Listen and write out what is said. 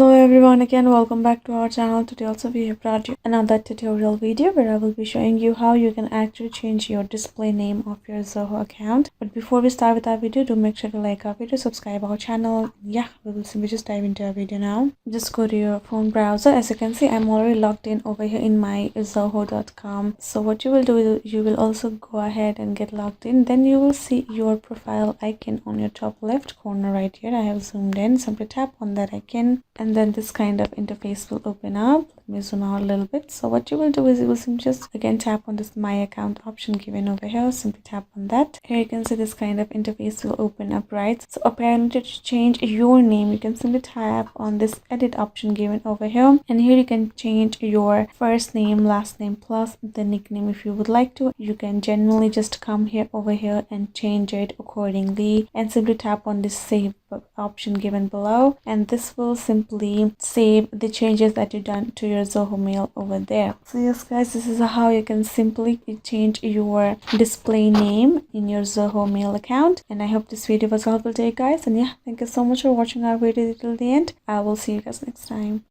Hello everyone, again welcome back to our channel. Today also we have brought you another tutorial video where I will be showing you how you can actually change your display name of your Zoho account. But before we start with our video, do make sure to like our video, subscribe our channel. Yeah, we will simply just dive into our video now. Just go to your phone browser. As you can see, I'm already logged in over here in my zoho.com. So what you will do is you will also go ahead and get logged in. Then you will see your profile icon on your top left corner right here. I have zoomed in. Simply tap on that icon and then this kind of interface will open up. Let me zoom out a little bit. So what you will do is you will simply just again tap on this my account option given over here. Simply tap on that. Here you can see this kind of interface will open up, right? So apparently to change your name, you can simply tap on this edit option given over here, and here you can change your first name, last name plus the nickname if you would like to. You can generally just come here over here and change it accordingly, and simply tap on this save option given below, and this will simply save the changes that you've done to your Zoho mail over there. So yes guys, this is how you can simply change your display name in your Zoho mail account, and I hope this video was helpful to you guys. And yeah, thank you so much for watching our video till the end. I will see you guys next time.